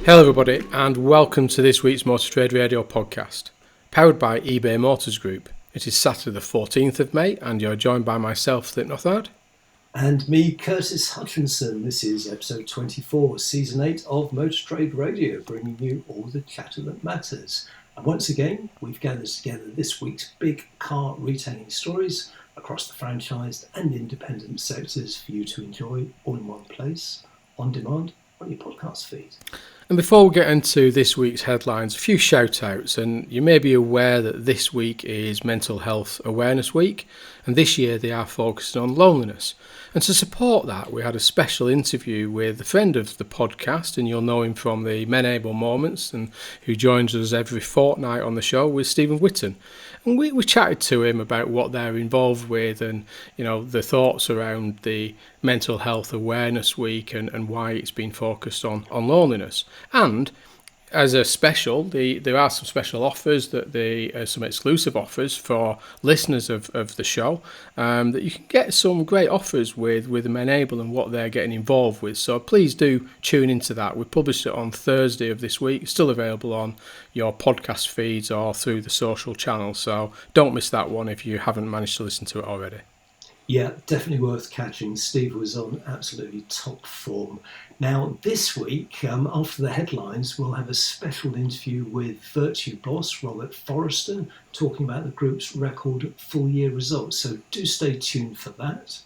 Hello everybody and welcome to this week's Motor Trade Radio podcast, powered by eBay Motors Group. It is Saturday the 14th of May and you're joined by myself, Flip Nothard. And me, Curtis Hutchinson. This is episode 24, season 8 of Motor Trade Radio, bringing you all the chatter that matters. And once again, we've gathered together this week's big car retailing stories across the franchised and independent sectors for you to enjoy all in one place, on demand, on your podcast feed. And before we get into this week's headlines, a few shout-outs, and you may be aware that this week is Mental Health Awareness Week, and this year they are focusing on loneliness. And to support that, we had a special interview with a friend of the podcast, and you'll know him from the Men Able Moments, and who joins us every fortnight on the show, with Stephen Whitten. And we chatted to him about what they're involved with and, you know, the thoughts around the Mental Health Awareness Week and why it's been focused on loneliness. And as a special, there are some special offers, some exclusive offers for listeners of the show, that you can get some great offers with the Men Able and what they're getting involved with. So please do tune into that. We published it on Thursday of this week. It's still available on your podcast feeds or through the social channels. So don't miss that one if you haven't managed to listen to it already. Yeah, definitely worth catching. Steve was on absolutely top form. Now, this week, after the headlines, we'll have a special interview with Vertu boss Robert Forrester, talking about the group's record full-year results. So do stay tuned for that.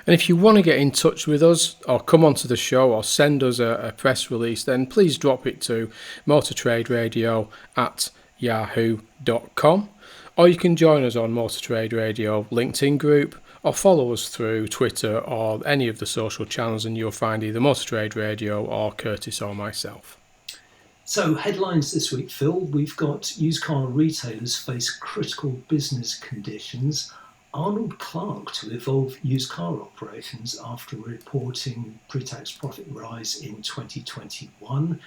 And if you want to get in touch with us or come onto the show or send us a press release, then please drop it to motortraderadio@yahoo.com. Or you can join us on Motor Trade Radio LinkedIn group, or follow us through Twitter or any of the social channels, and you'll find either Motor Trade Radio or Curtis or myself. So, headlines this week, Phil. We've got used car retailers face critical business conditions. Arnold Clark to evolve used car operations after reporting pre-tax profit rise in 2021.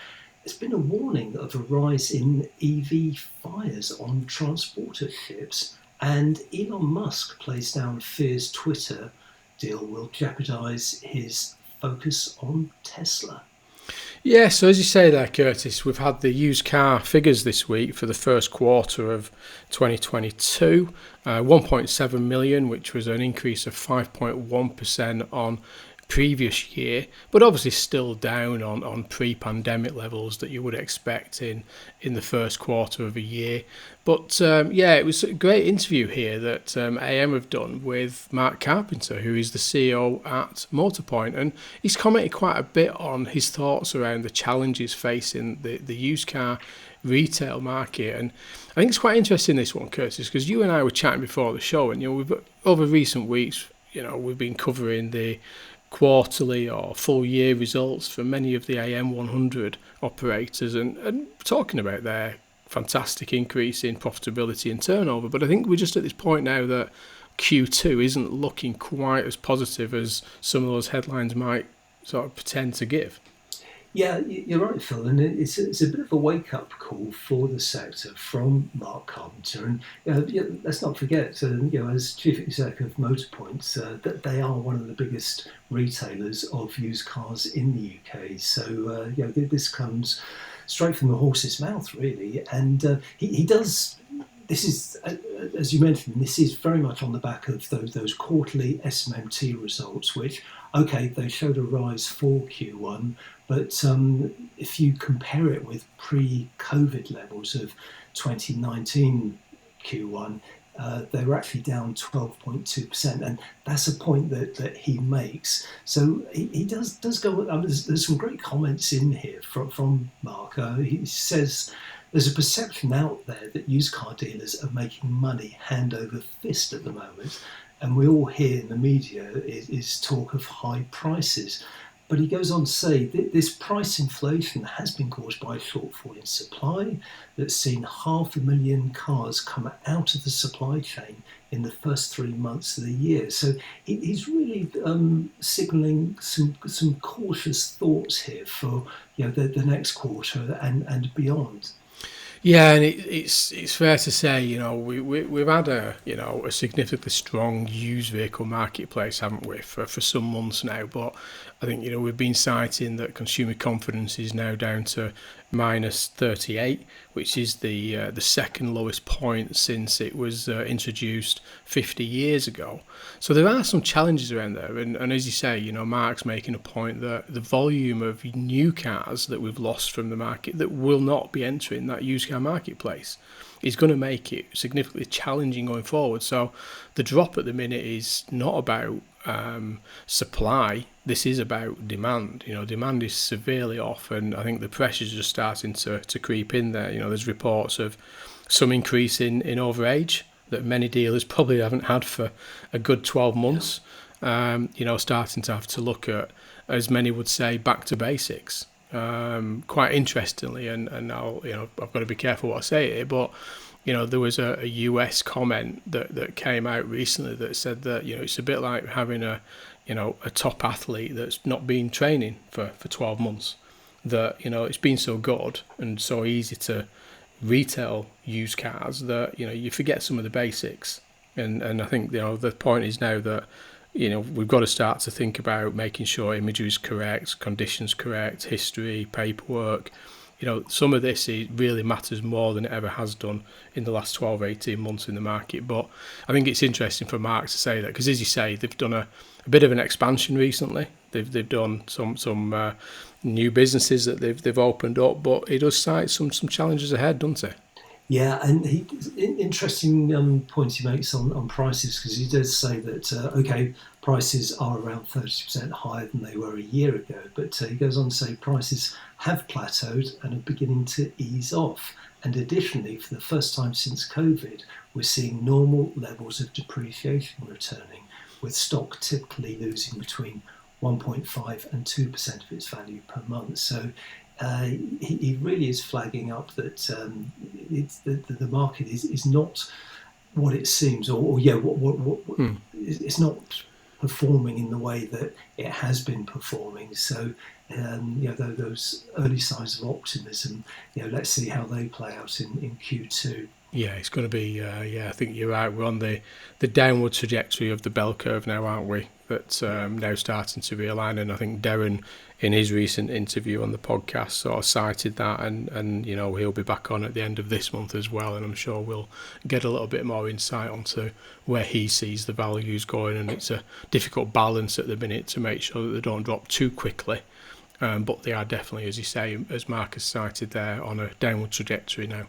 There's been a warning of a rise in EV fires on transporter ships. And Elon Musk plays down fears Twitter deal will jeopardise his focus on Tesla. Yeah, so as you say there, Curtis, we've had the used car figures this week for the first quarter of 2022, 1.7 million, which was an increase of 5.1% on previous year, but obviously still down on pre-pandemic levels that you would expect in the first quarter of a year. But it was a great interview here that AM have done with Mark Carpenter, who is the CEO at Motorpoint, and he's commented quite a bit on his thoughts around the challenges facing the used car retail market. And I think it's quite interesting, this one, Curtis, because you and I were chatting before the show, and we've over recent weeks, we've been covering the quarterly or full year results for many of the AM 100 operators and talking about their fantastic increase in profitability and turnover. But I think we're just at this point now that Q2 isn't looking quite as positive as some of those headlines might sort of pretend to give. Yeah, you're right, Phil, and it's a bit of a wake-up call for the sector from Mark Carpenter. And let's not forget, as Chief Executive of Motorpoint, that they are one of the biggest retailers of used cars in the UK. So, this comes straight from the horse's mouth, really. And he does. This is, as you mentioned, this is very much on the back of those quarterly SMMT results, which, okay, they showed a rise for Q1, but if you compare it with pre-COVID levels of 2019 Q1, they were actually down 12.2%, and that's a point that he makes. So he does go. There's some great comments in here from Mark. He says there's a perception out there that used car dealers are making money hand over fist at the moment, and we all hear in the media is talk of high prices. But he goes on to say that this price inflation has been caused by a shortfall in supply that's seen 500,000 cars come out of the supply chain in the first 3 months of the year. So he's really signalling some cautious thoughts here for the next quarter and beyond. Yeah, and it's fair to say, we've had a significantly strong used vehicle marketplace, haven't we, for some months now. But I think we've been citing that consumer confidence is now down to -38, which is the second lowest point since it was introduced 50 years ago. So there are some challenges around there, and as you say, Mark's making a point that the volume of new cars that we've lost from the market that will not be entering that used car marketplace is going to make it significantly challenging going forward. So the drop at the minute is not about supply. This is about demand. Demand is severely off, and I think the pressures are just starting to creep in there. There's reports of some increase in overage that many dealers probably haven't had for a good 12 months. Starting to have to look at, as many would say, back to basics. Quite interestingly, and I've got to be careful what I say here, but there was a US comment that came out recently that said that it's a bit like having a top athlete that's not been training for 12 months. That it's been so good and so easy to retail used cars that you forget some of the basics. And I think the point is now that we've got to start to think about making sure imagery is correct, conditions correct, history, paperwork. Some of this really matters more than it ever has done in the last 12, 18 months in the market. But I think it's interesting for Mark to say that, because as you say, they've done a bit of an expansion recently. They've done some new businesses that they've opened up, but it does cite some challenges ahead, doesn't it? Yeah, and interesting points he makes on prices, because he does say that prices are around 30% higher than they were a year ago, but he goes on to say prices have plateaued and are beginning to ease off. And additionally, for the first time since COVID, we're seeing normal levels of depreciation returning, with stock typically losing between 1.5 and 2% of its value per month. So he really is flagging up that the market is not what it seems, it's not performing in the way that it has been performing. So those early signs of optimism, let's see how they play out in Q2. Yeah, it's going to be, I think you're right. We're on the downward trajectory of the bell curve now, aren't we? That's now starting to realign. And I think Darren, in his recent interview on the podcast, sort of cited that. And he'll be back on at the end of this month as well. And I'm sure we'll get a little bit more insight onto where he sees the values going. And it's a difficult balance at the minute to make sure that they don't drop too quickly. But they are definitely, as you say, as Mark has cited there, on a downward trajectory now.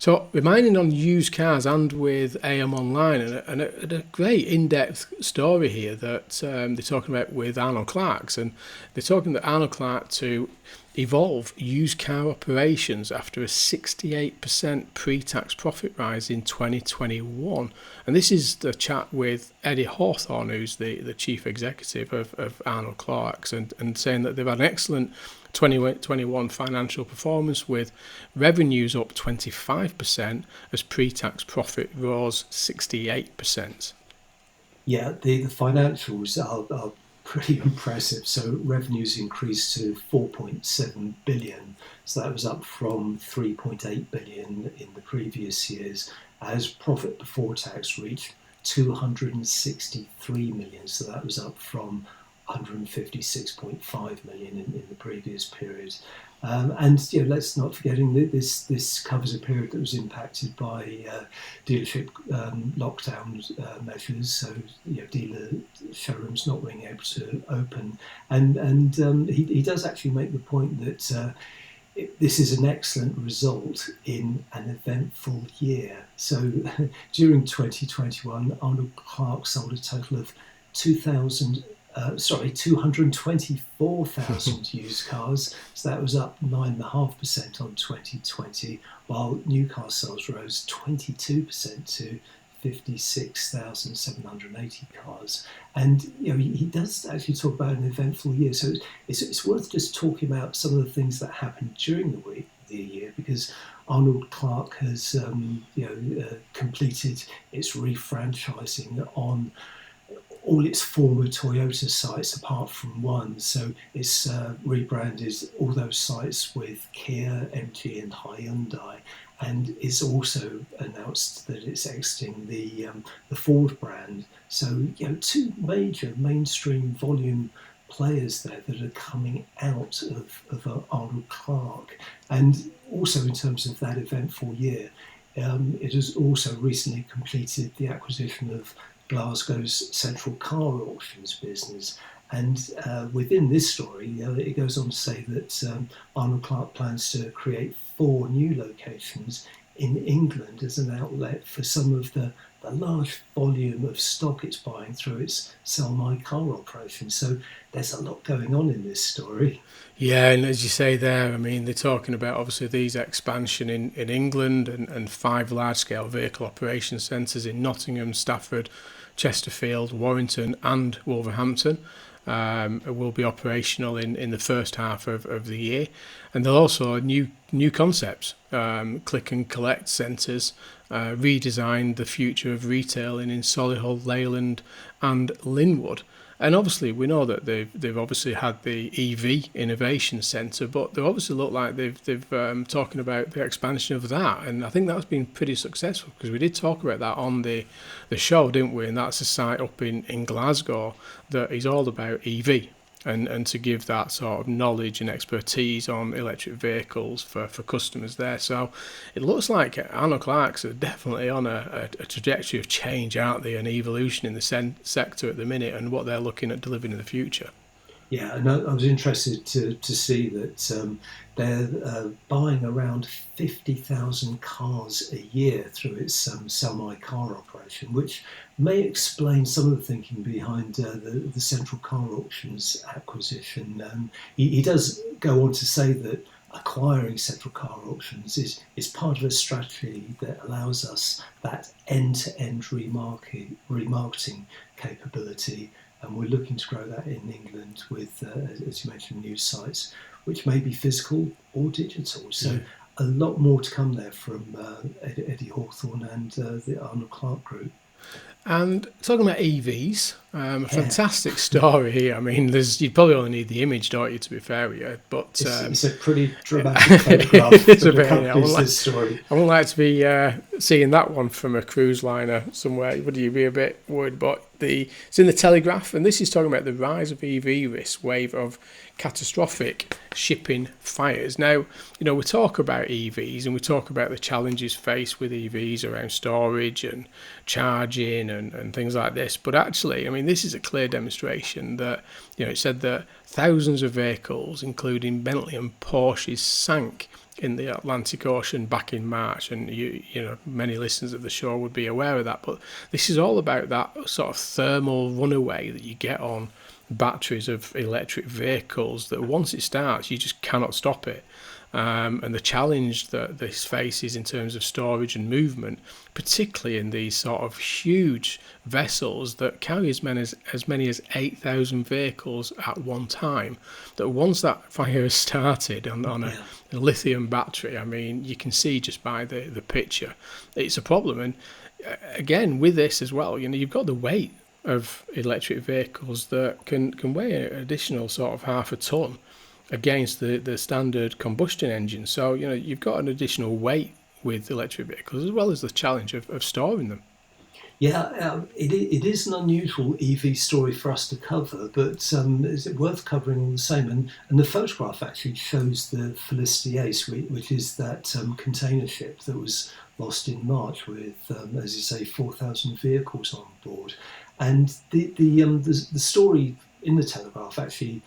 So reminding on used cars and with AM Online, and a great in-depth story here that they're talking about with Arnold Clark's, and they're talking that Arnold Clark to evolve used car operations after a 68% pre-tax profit rise in 2021. And this is the chat with Eddie Hawthorne, who's the chief executive of Arnold Clark's, and saying that they've had an excellent 2021 financial performance, with revenues up 25% as pre-tax profit rose 68%. Yeah, the financials are pretty impressive. So revenues increased to 4.7 billion. So that was up from 3.8 billion in the previous years, as profit before tax reached 263 million. So that was up from 156.5 million in the previous period. And let's not forget, this covers a period that was impacted by dealership lockdown measures, so dealer showrooms not being able to open. And he does actually make the point that this is an excellent result in an eventful year. So during 2021, Arnold Clark sold a total of 224,000 used cars. So that was up 9.5% on 2020, while new car sales rose 22% to 56,780 cars. And he does actually talk about an eventful year. So it's worth just talking about some of the things that happened during the year, because Arnold Clark has completed its refranchising on all its former Toyota sites apart from one. So it's rebranded all those sites with Kia, MG and Hyundai. and it's also announced that it's exiting the Ford brand. So two major mainstream volume players there that are coming out of Arnold Clark, and also in terms of that eventful year, it has also recently completed the acquisition of Glasgow's Central Car Auctions business. And within this story, it goes on to say that Arnold Clark plans to create 4 new locations in England as an outlet for some of the large volume of stock it's buying through its Sell My Car operation. So there's a lot going on in this story. Yeah, and as you say there, I mean, they're talking about obviously these expansion in England and 5 large-scale vehicle operation centres in Nottingham, Stafford, Chesterfield, Warrington and Wolverhampton. Will be operational in the first half of the year, and there are also new concepts, click and collect centres, redesigned the future of retailing in Solihull, Leyland and Linwood. And obviously, we know that they've obviously had the EV Innovation Centre, but they obviously look like they've talking about the expansion of that, and I think that's been pretty successful because we did talk about that on the show, didn't we? And that's a site up in Glasgow that is all about EV. And to give that sort of knowledge and expertise on electric vehicles for customers there. So it looks like Arnold Clark's are definitely on a trajectory of change, aren't they, and evolution in the sector at the minute and what they're looking at delivering in the future. Yeah, and I was interested to see that they're buying around 50,000 cars a year through its Sell My Car operation, which may explain some of the thinking behind the Central Car Auctions acquisition. He does go on to say that acquiring Central Car Auctions is part of a strategy that allows us that end-to-end remarketing capability, and we're looking to grow that in England with, as you mentioned, new sites, which may be physical or digital. So a lot more to come there from Eddie Hawthorne and the Arnold Clark Group. And talking about EVs, a fantastic story here. I mean, you probably only need the image, don't you, to be fair with you? But it's a pretty dramatic photograph. It's a bit, I wouldn't like to be seeing that one from a cruise liner somewhere. Would you be a bit worried? But it's in the Telegraph, and this is talking about the rise of EV risk wave of catastrophic shipping fires. Now, we talk about EVs and we talk about the challenges faced with EVs around storage and charging and things like this. But actually, I mean, this is a clear demonstration that, it said that thousands of vehicles, including Bentley and Porsches, sank in the Atlantic Ocean back in March, and many listeners of the show would be aware of that. But this is all about that sort of thermal runaway that you get on batteries of electric vehicles, that once it starts you just cannot stop it, and the challenge that this faces in terms of storage and movement, particularly in these sort of huge vessels that carry as many as 8,000 vehicles at one time, that once that fire has started on a lithium battery, I mean, you can see just by the picture it's a problem. And again, with this as well, you've got the weight of electric vehicles that can weigh an additional sort of half a ton against the standard combustion engine. So, you've got an additional weight with electric vehicles, as well as the challenge of storing them. Yeah, it is an unusual EV story for us to cover, but is it worth covering all the same? And the photograph actually shows the Felicity Ace, which is that container ship that was lost in March with, as you say, 4,000 vehicles on board. And the story in the Telegraph actually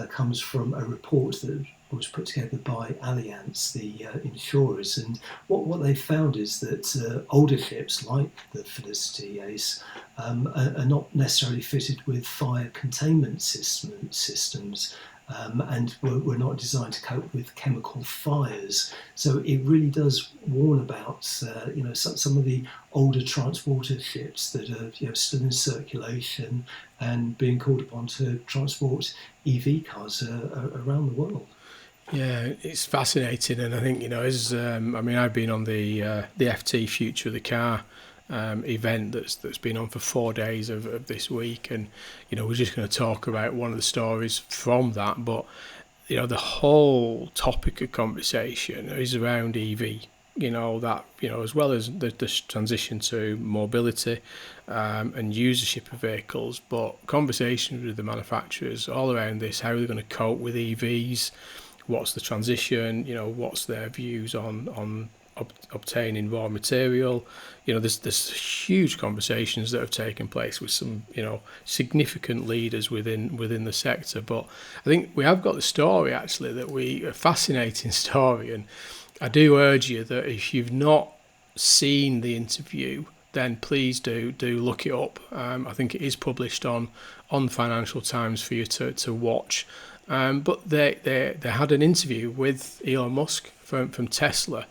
comes from a report that was put together by Allianz, the insurers. And what they found is that older ships like the Felicity Ace are not necessarily fitted with fire containment systems. And were not designed to cope with chemical fires. So it really does warn about, some of the older transporter ships that are still in circulation and being called upon to transport EV cars around the world. Yeah, it's fascinating, and I think I've been on the FT Future of the Car event that's been on for 4 days of this week, and we're just going to talk about one of the stories from that. But the whole topic of conversation is around EV, as well as the transition to mobility and usership of vehicles, but conversations with the manufacturers all around this, how they're going to cope with EVs, what's the transition, what's their views on obtaining raw material. There's huge conversations that have taken place with some significant leaders within the sector. But I think we have got the story, actually, a fascinating story, and I do urge you that if you've not seen the interview, then please do look it up. I think it is published on Financial Times for you to watch. But they had an interview with Elon Musk from Tesla,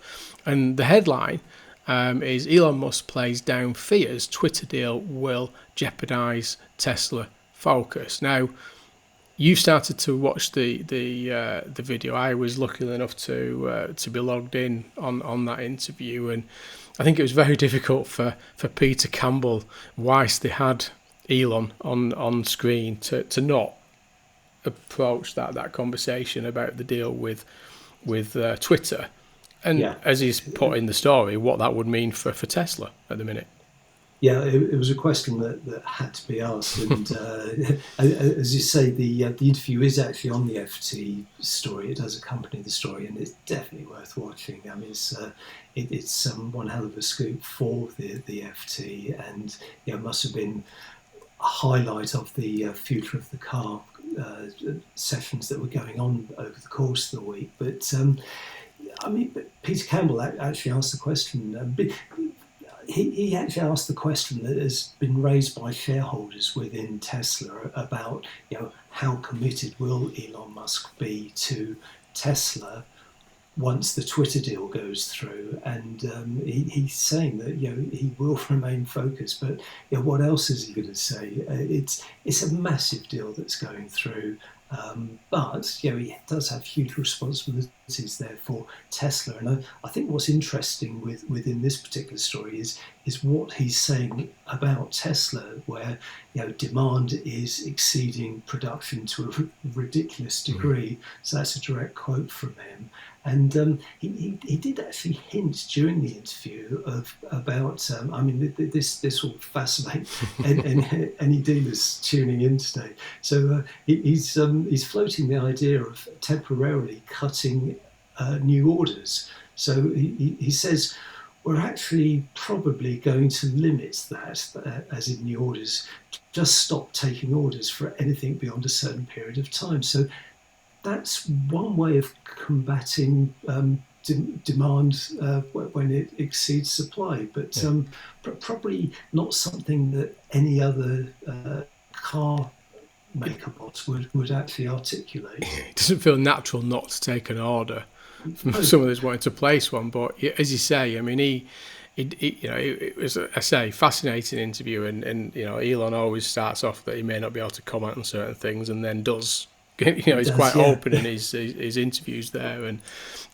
and the headline is Elon Musk plays down fears Twitter deal will jeopardize Tesla focus. Now, you started to watch the video. I was lucky enough to be logged in on that interview, and I think it was very difficult for Peter Campbell, whilst they had Elon on screen, to not approach that conversation about the deal with Twitter, and as he's put in the story, what that would mean for Tesla at the minute. Yeah, it was a question that had to be asked, and as you say, the interview is actually on the FT story. It does accompany the story, and it's definitely worth watching. I mean, it's one hell of a scoop for the FT, and must have been a highlight of the future of the car sessions that were going on over the course of the week. But Peter Campbell actually asked the question. He actually asked the question that has been raised by shareholders within Tesla about, how committed will Elon Musk be to Tesla once the Twitter deal goes through, and he's saying that he will remain focused. But what else is he going to say? It's a massive deal that's going through. But he does have huge responsibilities there for Tesla, and I think what's interesting within this particular story is what he's saying about Tesla, where demand is exceeding production to a ridiculous degree. So that's a direct quote from him. And he did actually hint during the interview about this will fascinate any dealers tuning in today. So he's floating the idea of temporarily cutting new orders. So he says we're actually probably going to limit that, as in new orders, just stop taking orders for anything beyond a certain period of time. So that's one way of combating demand when it exceeds supply, but probably not something that any other car maker bots would actually articulate. It doesn't feel natural not to take an order from someone that's wanting to place one, but as you say, I mean, it was, I say, fascinating interview, and Elon always starts off that he may not be able to comment on certain things, and then does. He's quite open in his interviews there, and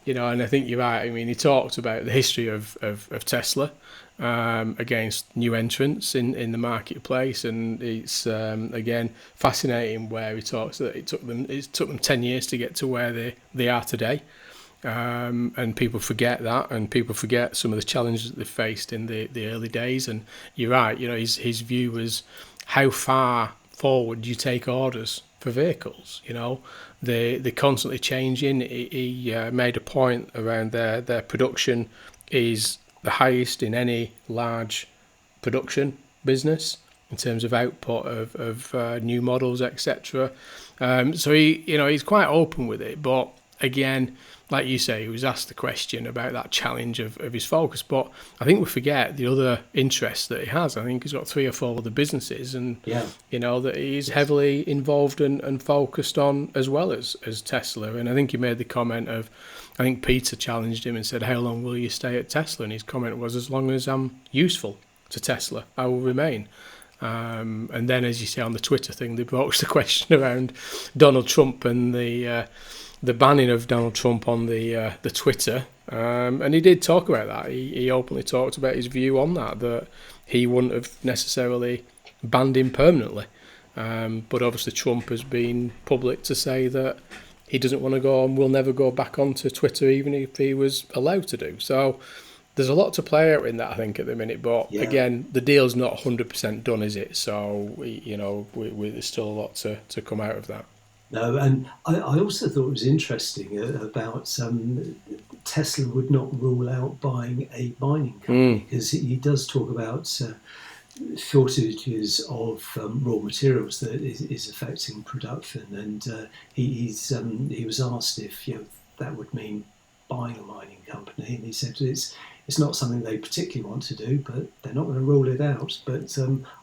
and I think you're right. I mean, he talked about the history of Tesla against new entrants in the marketplace, and it's again fascinating where he talks that it took them 10 years to get to where they are today, and people forget that, and people forget some of the challenges that they faced in the early days. And you're right. His view was how far forward you take orders for vehicles. They're constantly changing. He made a point around their production is the highest in any large production business in terms of output of new models, etc. So he's quite open with it, but again, like you say, he was asked the question about that challenge of his focus. But I think we forget the other interests that he has. I think he's got 3 or 4 other businesses, and that he's heavily involved and focused on, as well as Tesla. And I think he made the comment of, I think Peter challenged him and said, how long will you stay at Tesla? And his comment was, as long as I'm useful to Tesla, I will remain. And then, as you say, on the Twitter thing, they broached the question around Donald Trump and the banning of Donald Trump on the Twitter, and he did talk about that. He openly talked about his view on that he wouldn't have necessarily banned him permanently, but obviously Trump has been public to say that he doesn't want to go and will never go back onto Twitter, even if he was allowed to do. So there's a lot to play out in that, I think, at the minute. But again, the deal's not 100% done, is it? So, there's still a lot to come out of that. No, and I also thought it was interesting about Tesla would not rule out buying a mining company, because he does talk about shortages of raw materials that is affecting production, and he was asked if that would mean buying a mining company, and he said it's not something they particularly want to do, but they're not going to rule it out. But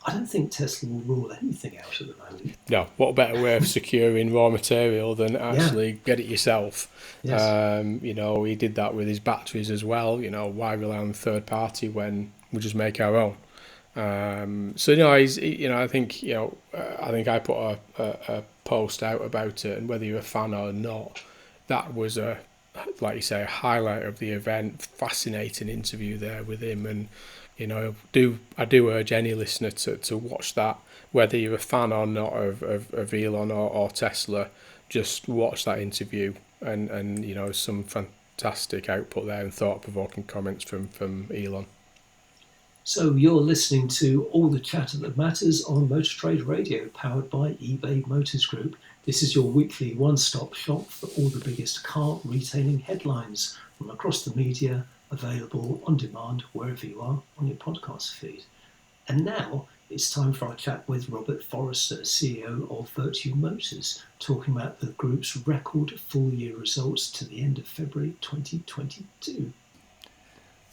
I don't think Tesla will rule anything out at the moment. No, what better way of securing raw material than actually get it yourself? Yes. He did that with his batteries as well. Why rely on third party when we just make our own? I think I put a post out about it, and whether you're a fan or not, that was like you say, a highlight of the event. Fascinating interview there with him, and I do urge any listener to watch that, whether you're a fan or not of Elon or Tesla. Just watch that interview, and some fantastic output there and thought-provoking comments from Elon. So you're listening to All the Chatter That Matters on Motor Trade Radio, powered by eBay Motors Group. This is your weekly one-stop shop for all the biggest car retailing headlines from across the media, available on demand wherever you are on your podcast feed. And now it's time for our chat with Robert Forrester, CEO of Vertu Motors, talking about the group's record full-year results to the end of February 2022.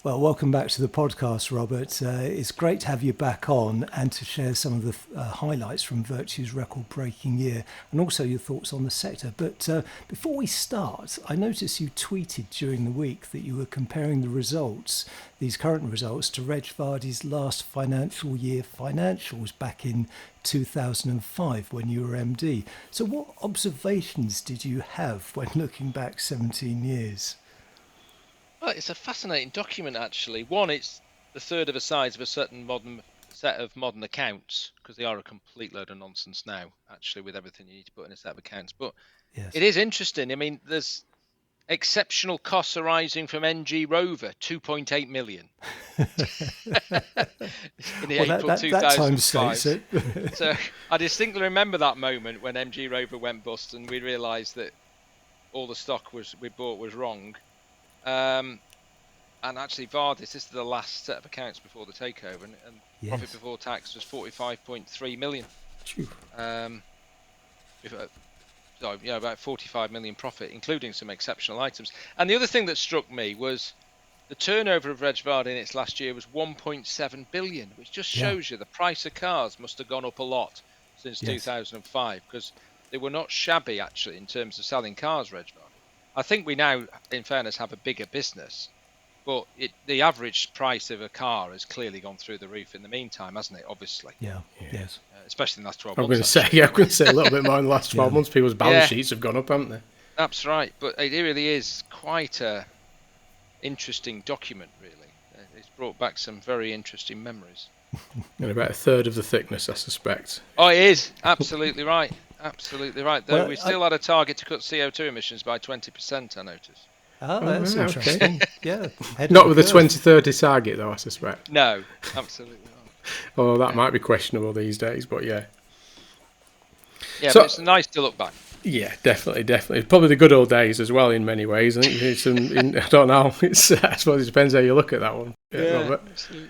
Well, welcome back to the podcast, Robert. It's great to have you back on and to share some of the highlights from Vertu's record-breaking year, and also your thoughts on the sector. But before we start, I noticed you tweeted during the week that you were comparing the results, these current results, to Reg Vardy's last financial year financials back in 2005 when you were MD. So what observations did you have when looking back 17 years? Well, it's a fascinating document, actually. One, it's a third of the size of a certain set of modern accounts, because they are a complete load of nonsense now, actually, with everything you need to put in a set of accounts. But yes, It is interesting. I mean, there's exceptional costs arising from NG Rover, 2.8 million. in the April 2005. That time states it. So I distinctly remember that moment when MG Rover went bust and we realised that all the stock we bought was wrong. And actually, Vardis, this is the last set of accounts before the takeover, and yes, profit before tax was 45.3 million. About 45 million profit, including some exceptional items. And the other thing that struck me was the turnover of Reg Vardy in its last year was 1.7 billion, which just shows you the price of cars must have gone up a lot since 2005, because they were not shabby, actually, in terms of selling cars, Reg Vardy. I think we now, in fairness, have a bigger business, but the average price of a car has clearly gone through the roof in the meantime, hasn't it? Obviously. Yes. Especially in the last 12 months. I'm going to say a little bit more in the last 12 months. People's balance sheets have gone up, haven't they? That's right. But it really is quite a interesting document, really. It's brought back some very interesting memories. And about a third of the thickness, I suspect. Oh, it is. Absolutely right. Absolutely right. Though we still had a target to cut CO2 emissions by 20%, I noticed. Oh, that's interesting. Okay. Not with the 2030 target, though, I suspect. No, absolutely not. Although that might be questionable these days, but yeah. Yeah, but it's nice to look back. Yeah, definitely. Probably the good old days as well in many ways. I think it's I don't know. I suppose it depends how you look at that one. Robert. Absolutely.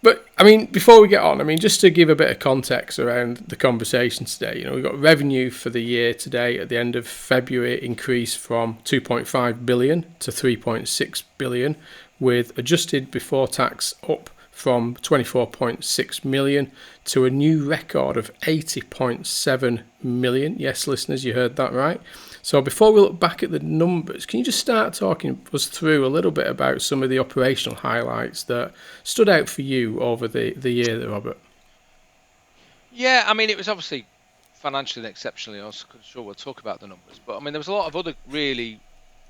But, I mean, before we get on, just to give a bit of context around the conversation today, we've got revenue for the year today at the end of February increased from 2.5 billion to 3.6 billion, with adjusted before tax up from 24.6 million to a new record of 80.7 million. Yes, listeners, you heard that right. So before we look back at the numbers, can you just start talking us through a little bit about some of the operational highlights that stood out for you over the year, Robert? Yeah, I mean, it was obviously financially and exceptionally. I'm sure we'll talk about the numbers. But, I mean, there was a lot of other really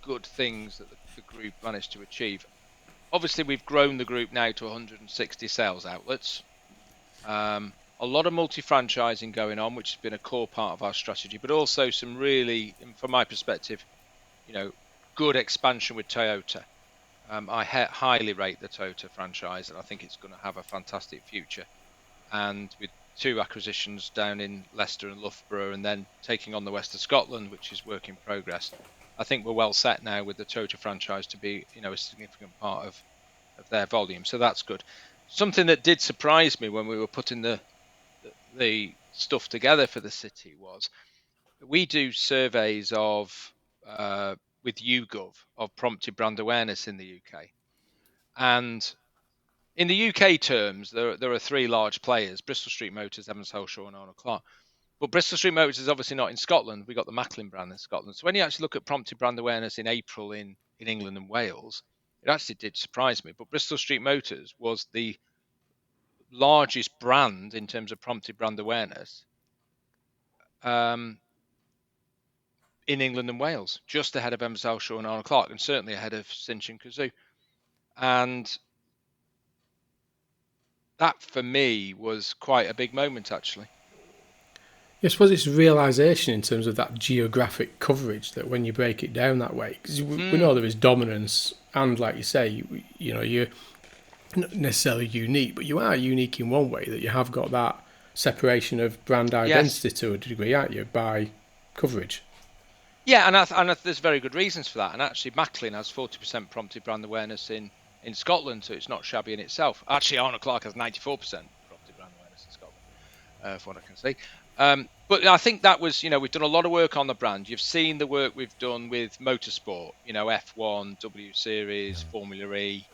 good things that the group managed to achieve. Obviously, we've grown the group now to 160 sales outlets. a lot of multi-franchising going on, which has been a core part of our strategy, but also some really, from my perspective, good expansion with Toyota. I highly rate the Toyota franchise, and I think it's going to have a fantastic future. And with 2 acquisitions down in Leicester and Loughborough, and then taking on the west of Scotland, which is work in progress, I think we're well set now with the Toyota franchise to be, a significant part of their volume. So that's good. Something that did surprise me when we were putting the stuff together for the city was we do surveys of with YouGov of prompted brand awareness in the UK, and in the UK terms, there are 3 large players: Bristol Street Motors, Evans Helshaw, and Arnold Clark. But Bristol Street Motors is obviously not in Scotland. We got the Macklin brand in Scotland. So when you actually look at prompted brand awareness in April in England and Wales, it actually did surprise me. But Bristol Street Motors was the largest brand in terms of prompted brand awareness in England and Wales, just ahead of Evans Helshaw and Arnold Clark, and certainly ahead of Cinch and Kazoo. And that, for me, was quite a big moment, actually. I suppose it's realisation in terms of that geographic coverage, that when you break it down that way, because we know there is dominance, and like you say, you're not necessarily unique, but you are unique in one way, that you have got that separation of brand identity to a degree, aren't you, by coverage. Yeah, and there's very good reasons for that. And actually, Macklin has 40% prompted brand awareness in Scotland, so it's not shabby in itself. Actually, Arnold Clark has 94% prompted brand awareness in Scotland, from what I can see. But I think that was, we've done a lot of work on the brand. You've seen the work we've done with motorsport, F1, W Series, Formula E.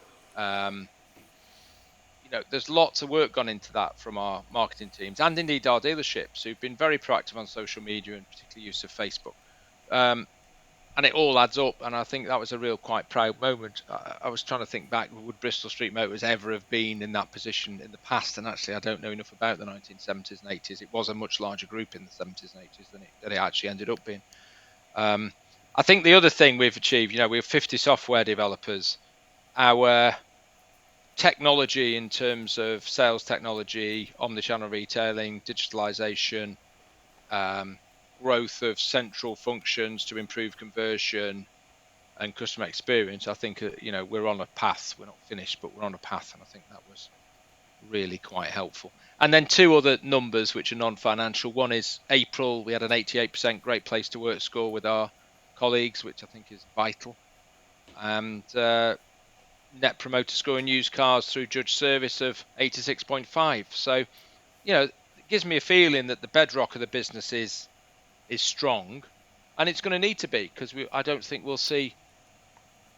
There's lots of work gone into that from our marketing teams, and indeed our dealerships, who've been very proactive on social media, and particularly use of Facebook. And it all adds up, and I think that was a real quite proud moment. I was trying to think back, would Bristol Street Motors ever have been in that position in the past? And actually, I don't know enough about the 1970s and 80s. It was a much larger group in the 70s and 80s than it actually ended up being. I think the other thing we've achieved, we have 50 software developers. Our technology in terms of sales technology, omnichannel retailing, digitalization, growth of central functions to improve conversion and customer experience, I think we're on a path. We're not finished, but we're on a path, and I think that was really quite helpful. And then 2 other numbers which are non-financial. One is April, we had an 88% great place to work score with our colleagues, which I think is vital, and net promoter score in used cars through judge service of 86.5. So it gives me a feeling that the bedrock of the business is strong, and it's going to need to be, because I don't think we'll see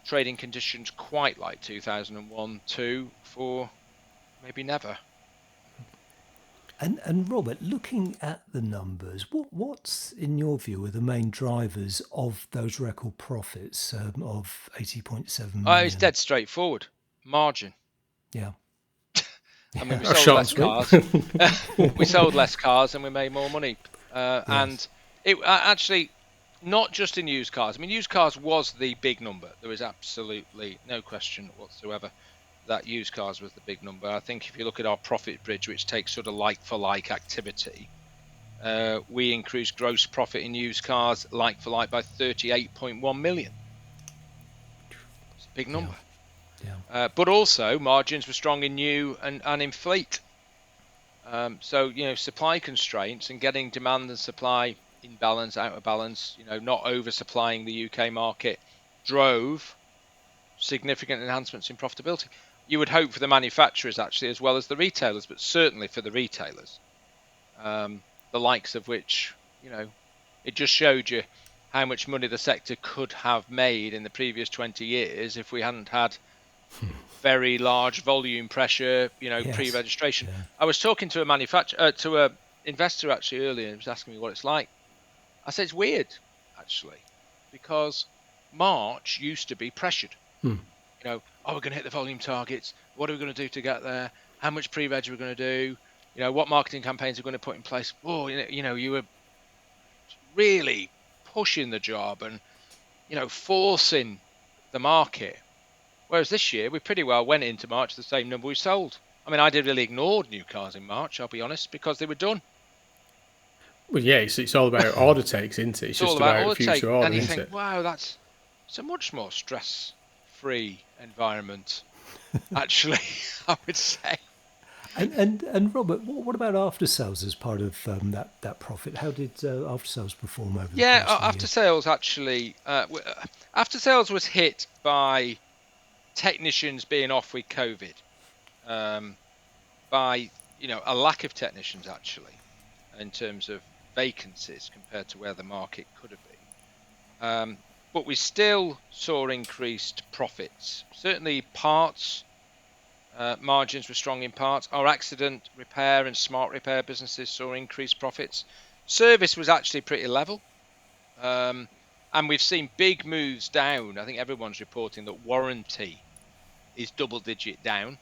trading conditions quite like 2001-2 for maybe never. And Robert, looking at the numbers, what's in your view are the main drivers of those record profits of 80.7 million? It's dead straightforward. Margin. Yeah. I mean, we sold less cars. We sold less cars and we made more money. And it actually, not just in used cars. I mean, used cars was the big number. There was absolutely no question whatsoever that used cars was the big number. I think if you look at our profit bridge, which takes sort of like-for-like activity, we increased gross profit in used cars like-for-like by 38.1 million. It's a big number. Yeah. But also, margins were strong in new and in fleet. So, supply constraints and getting demand and supply in balance, out of balance, not oversupplying the UK market drove significant enhancements in profitability. You would hope for the manufacturers, actually, as well as the retailers, but certainly for the retailers, the likes of which, it just showed you how much money the sector could have made in the previous 20 years if we hadn't had very large volume pressure, pre-registration. Yeah. I was talking to a investor actually earlier, and he was asking me what it's like. I said, it's weird, actually, because March used to be pressured. We're going to hit the volume targets. What are we going to do to get there? How much pre-reg are we going to do? What marketing campaigns are we going to put in place? Oh, you were really pushing the job and, forcing the market. Whereas this year, we pretty well went into March the same number we sold. I mean, I deliberately ignored new cars in March, I'll be honest, because they were done. Well, yeah, it's all about order takes, isn't it? It's It's all just about about order take, future order, and you isn't think, it? wow, it's a much more stress-free environment, actually, I would say. And Robert, what about after sales as part of that profit? How did after sales perform over the Yeah, course of the after year? sales actually, after sales was hit by technicians being off with COVID, by a lack of technicians actually, in terms of vacancies compared to where the market could have been. But we still saw increased profits. Certainly, parts margins were strong in parts. Our accident repair and smart repair businesses saw increased profits. Service was actually pretty level. And we've seen big moves down. I think everyone's reporting that warranty is double-digit down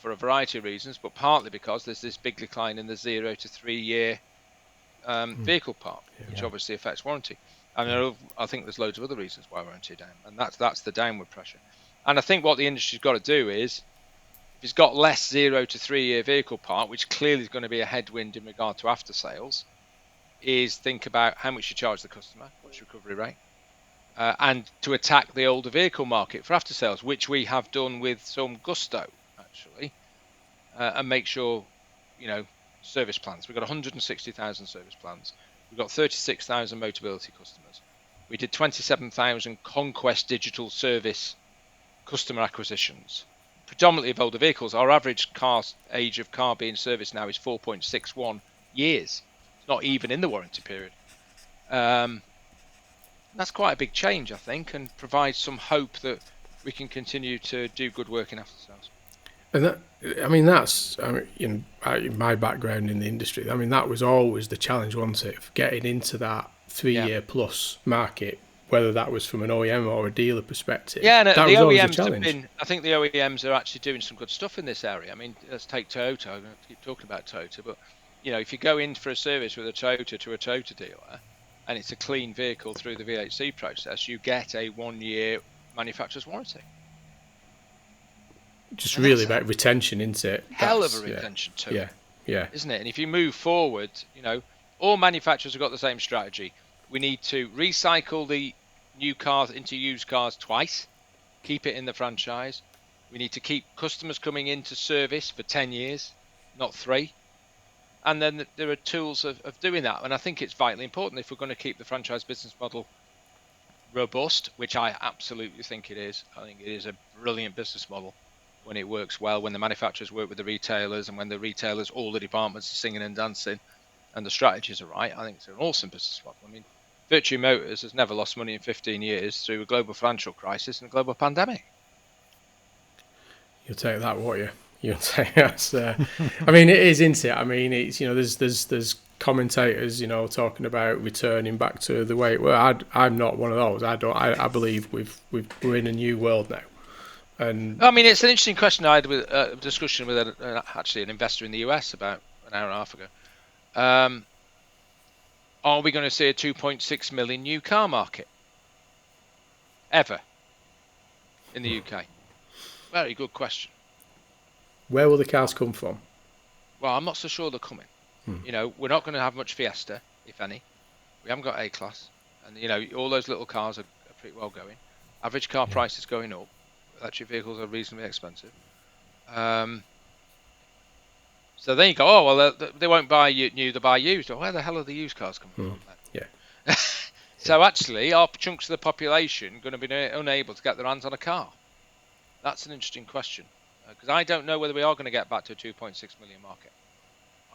for a variety of reasons, but partly because there's this big decline in the 0 to 3 year vehicle park, which obviously affects warranty. And I think there's loads of other reasons why warranty are down, and that's the downward pressure. And I think what the industry's got to do is, if it's got less 0 to 3 year vehicle park, which clearly is going to be a headwind in regard to after sales, is think about how much you charge the customer, what's your recovery rate, and to attack the older vehicle market for after sales, which we have done with some gusto actually, and make sure, service plans. We've got 160,000 service plans. We've got 36,000 Motability customers. We did 27,000 Conquest digital service customer acquisitions, predominantly of older vehicles. Our average age of car being serviced now is 4.61 years. It's not even in the warranty period. That's quite a big change, I think, and provides some hope that we can continue to do good work in after sales. And that's my background in the industry. I mean, that was always the challenge, wasn't it, of getting into that 3-year plus market, whether that was from an OEM or a dealer perspective. Yeah, no, that the was always OEMs a challenge. I think the OEMs are actually doing some good stuff in this area. I mean, let's take Toyota. I'm going to keep talking about Toyota, but if you go in for a service with a Toyota to a Toyota dealer, and it's a clean vehicle through the VHC process, you get a 1-year manufacturer's warranty. Just really about retention, isn't it? Hell of a retention too. Yeah. Isn't it? And if you move forward, all manufacturers have got the same strategy. We need to recycle the new cars into used cars twice, keep it in the franchise. We need to keep customers coming into service for 10 years, not 3. And then there are tools of doing that. And I think it's vitally important if we're going to keep the franchise business model robust, which I absolutely think it is. I think it is a brilliant business model when it works well, when the manufacturers work with the retailers, and when the retailers, all the departments are singing and dancing, and the strategies are right. I think it's an awesome business model. I mean, Vertu Motors has never lost money in 15 years through a global financial crisis and a global pandemic. You'll take that, won't you? You'll take that. I mean, it is, isn't it? I mean, it's there's commentators, talking about returning back to the way it was. I'm not one of those. I believe we're in a new world now. And I mean, it's an interesting question. I had a discussion with actually an investor in the US about an hour and a half ago. Are we going to see a 2.6 million new car market ever in the UK? Very good question. Where will the cars come from? Well, I'm not so sure they're coming. We're not going to have much Fiesta, if any. We haven't got A-Class. And, all those little cars are pretty well going. Average car price is going up. Electric vehicles are reasonably expensive. So then you go, oh, well, they won't buy new, they buy used. Well, where the hell are the used cars coming from then? Yeah. So actually, are chunks of the population going to be unable to get their hands on a car? That's an interesting question. Because I don't know whether we are going to get back to a 2.6 million market.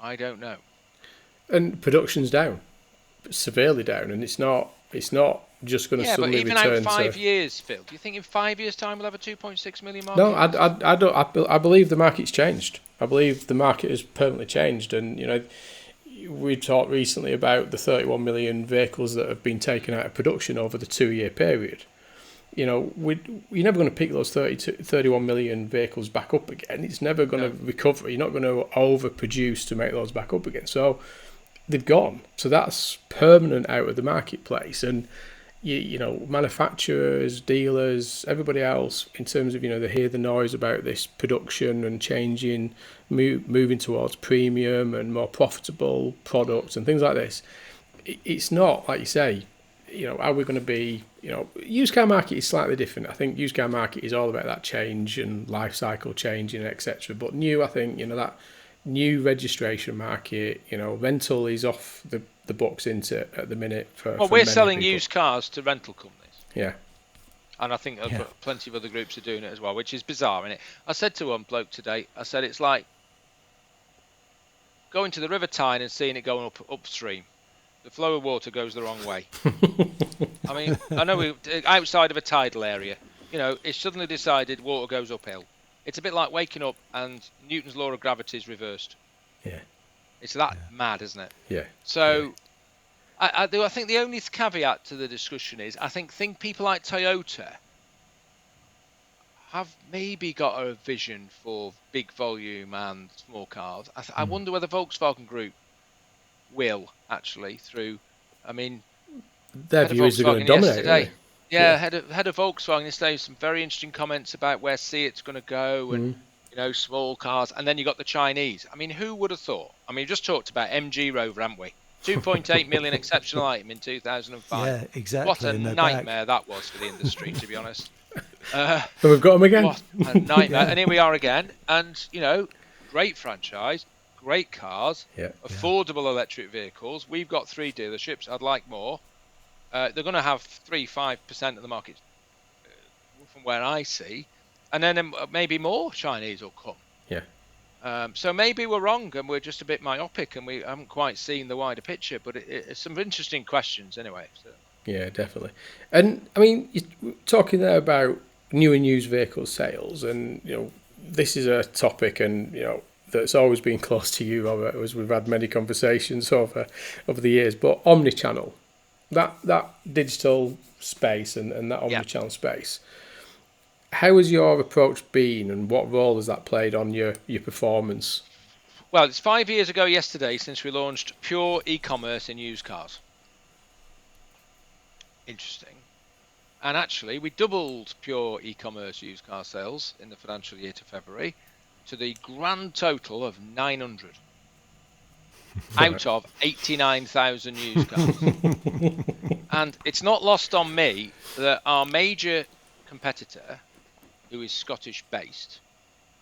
I don't know. And production's down, severely down, and it's not just going to suddenly return to... Yeah, but even out 5 years, Phil, do you think in 5 years' time we'll have a 2.6 million market? No, I don't. I believe the market's changed. I believe the market has permanently changed, and we talked recently about the 31 million vehicles that have been taken out of production over the 2-year period. You're never going to pick those 31 million vehicles back up again. It's never going to recover. You're not going to overproduce to make those back up again. So they've gone. So that's permanent out of the marketplace. And you know, manufacturers, dealers, everybody else, in terms of, you know, they hear the noise about this production and changing, moving towards premium and more profitable products and things like this. It's not, like you say, you know, are we going to be, you know, used car market is slightly different. I think used car market is all about that change and life cycle changing, etc. But new, I think, you know, that new registration market, you know, rental is off the books into at the minute for we're many selling people. used cars to rental companies. Yeah. And I think plenty of other groups are doing it as well, which is bizarre, isn't it? I said to one bloke today, I said it's like going to the River Tyne and seeing it going upstream. The flow of water goes the wrong way. I mean, I know we're outside of a tidal area. You know, it's suddenly decided water goes uphill. It's a bit like waking up and Newton's law of gravity is reversed. Yeah. It's that mad, isn't it? Yeah. So I think the only caveat to the discussion is I think people like Toyota have maybe got a vision for big volume and small cars. I wonder whether Volkswagen Group will actually through. I mean, their view is they're going to dominate. Yesterday, head of Volkswagen yesterday, some very interesting comments about where Seat's going to go and you know, small cars, and then you got the Chinese. I mean, who would have thought? I mean, we just talked about MG Rover, haven't we? 2.8 million exceptional item in 2005. Yeah, exactly. What a nightmare that was for the industry, to be honest. And we've got them again. What a nightmare. And here we are again. And, you know, great franchise, great cars, affordable electric vehicles. We've got 3 dealerships. I'd like more. They're going to have 3-5% of the market from where I see. And then maybe more Chinese will come. Yeah. So maybe we're wrong and we're just a bit myopic and we haven't quite seen the wider picture. But it's some interesting questions anyway. So. Yeah, definitely. And I mean, you're talking there about new and used vehicle sales, and you know, this is a topic, and you know, that's always been close to you, Robert, as we've had many conversations over the years. But omnichannel, that digital space and that omnichannel space. How has your approach been, and what role has that played on your performance? Well, it's 5 years ago yesterday since we launched pure e-commerce in used cars. Interesting. And actually, we doubled pure e-commerce used car sales in the financial year to February to the grand total of 900 out of 89,000 used cars. And it's not lost on me that our major competitor, who is Scottish based,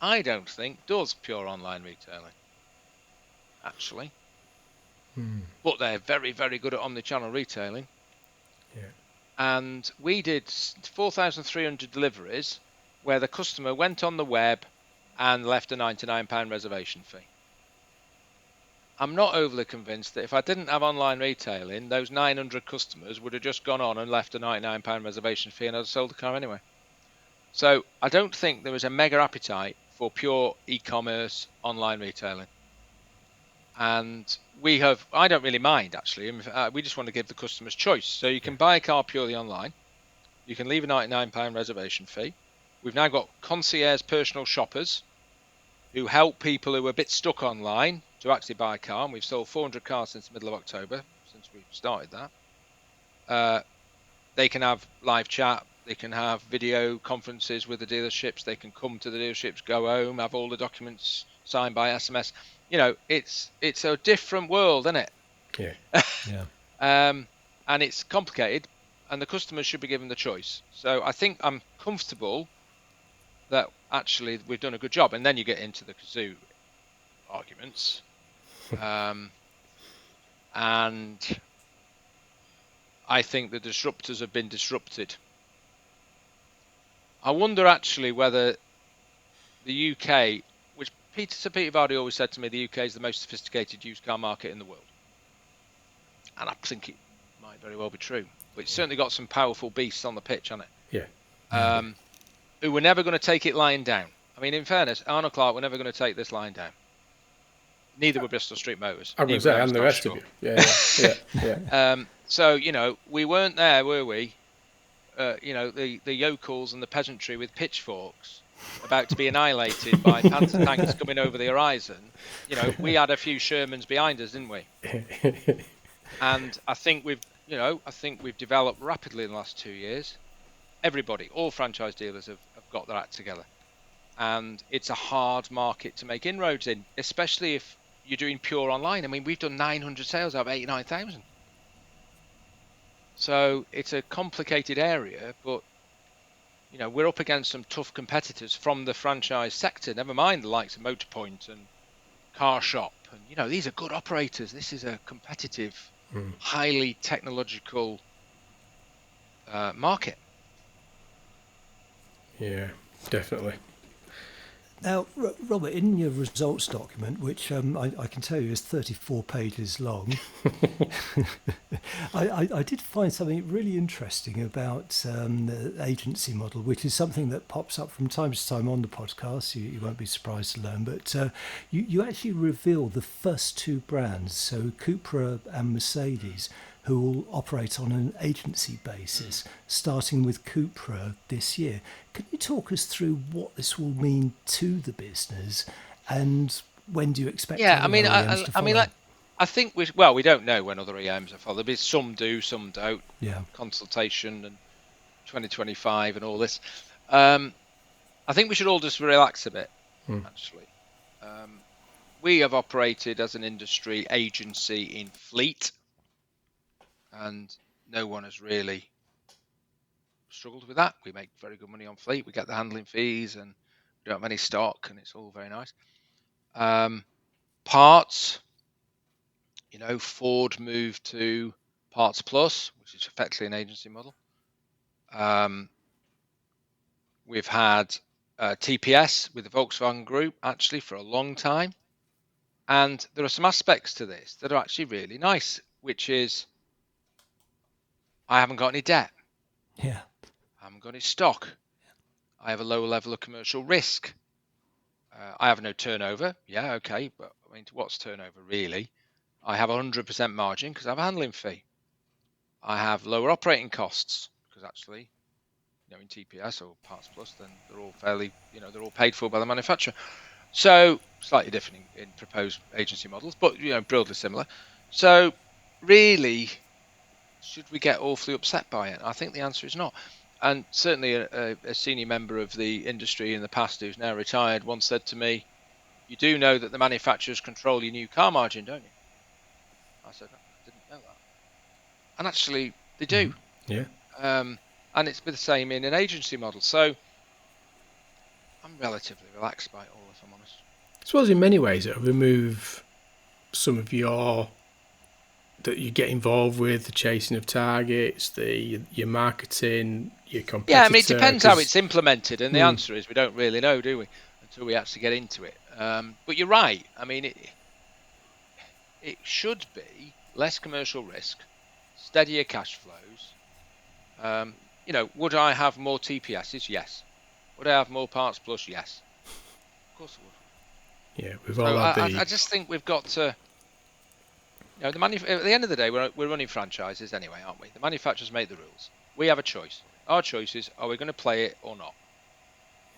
I don't think does pure online retailing, actually. But they're very, very good at omnichannel retailing. Yeah. And we did 4,300 deliveries where the customer went on the web and left a £99 reservation fee. I'm not overly convinced that if I didn't have online retailing, those 900 customers would have just gone on and left a £99 reservation fee and I'd have sold the car anyway. So I don't think there is a mega appetite for pure e-commerce online retailing. And I don't really mind actually. We just want to give the customers choice. So you can buy a car purely online. You can leave a £99 reservation fee. We've now got concierge personal shoppers who help people who are a bit stuck online to actually buy a car. And we've sold 400 cars since the middle of October, since we started that. They can have live chat. They can have video conferences with the dealerships. They can come to the dealerships, go home, have all the documents signed by SMS. You know, it's a different world, isn't it? Yeah. Yeah. And it's complicated, and the customers should be given the choice. So I think I'm comfortable that actually we've done a good job. And then you get into the kazoo arguments. And I think the disruptors have been disrupted. I wonder actually whether the UK, which Peter Vardy always said to me, the UK is the most sophisticated used car market in the world. And I think it might very well be true. But it's certainly got some powerful beasts on the pitch, hasn't Yeah. it? Who were never going to take it lying down. I mean, in fairness, Arnold Clark were never going to take this lying down. Neither were Bristol Street Motors. I'm going to say, and the rest of you. Yeah. So, you know, we weren't there, were we? You know, the yokels and the peasantry with pitchforks about to be annihilated by Panther tanks coming over the horizon. You know, we had a few Shermans behind us, didn't we? And I think I think we've developed rapidly in the last 2 years. Everybody, all franchise dealers have got their act together. And it's a hard market to make inroads in, especially if you're doing pure online. I mean, we've done 900 sales out of 89,000. So it's a complicated area, but we're up against some tough competitors from the franchise sector, never mind the likes of Motorpoint and Car Shop. And, these are good operators. This is a competitive, highly technological market. Yeah, definitely. Now, Robert, in your results document, which I can tell you is 34 pages long, I did find something really interesting about the agency model, which is something that pops up from time to time on the podcast. You won't be surprised to learn, but you actually reveal the first two brands, so Cupra and Mercedes, who will operate on an agency basis, starting with Cupra this year. Can you talk us through what this will mean to the business, and when do you expect other OEMs to follow? I think we don't know when other OEMs will follow. There's some do, some don't. Yeah. Consultation and 2025 and all this. I think we should all just relax a bit, actually. We have operated as an industry agency in fleet, and no one has really struggled with that. We make very good money on fleet. We get the handling fees, and we don't have any stock, and it's all very nice. Parts, Ford moved to Parts Plus, which is effectively an agency model. We've had TPS with the Volkswagen Group actually for a long time, and there are some aspects to this that are actually really nice, which is I haven't got any debt. Yeah. I haven't got any stock. I have a lower level of commercial risk. I have no turnover. Yeah, okay, but I mean, what's turnover really? I have 100% margin because I have a handling fee. I have lower operating costs because actually, in TPS or Parts Plus, then they're all fairly, they're all paid for by the manufacturer. So slightly different in proposed agency models, but broadly similar. So really, should we get awfully upset by it? I think the answer is not. And certainly a senior member of the industry in the past who's now retired once said to me, "You do know that the manufacturers control your new car margin, don't you?" I said, "I didn't know that." And actually, they do. Yeah. And it's the same in an agency model. So I'm relatively relaxed by it all, if I'm honest. I suppose in many ways it'll remove some of that you get involved with, the chasing of targets, your marketing, your competitor. Yeah, I mean, it depends how it's implemented, and the answer is we don't really know, do we, until we actually get into it. But you're right. I mean, it should be less commercial risk, steadier cash flows. Would I have more TPSs? Yes. Would I have more Parts Plus? Yes. Of course I would. Yeah, we've all had I just think we've got to. At the end of the day, we're running franchises anyway, aren't we? The manufacturers make the rules. We have a choice. Our choice is: are we going to play it or not?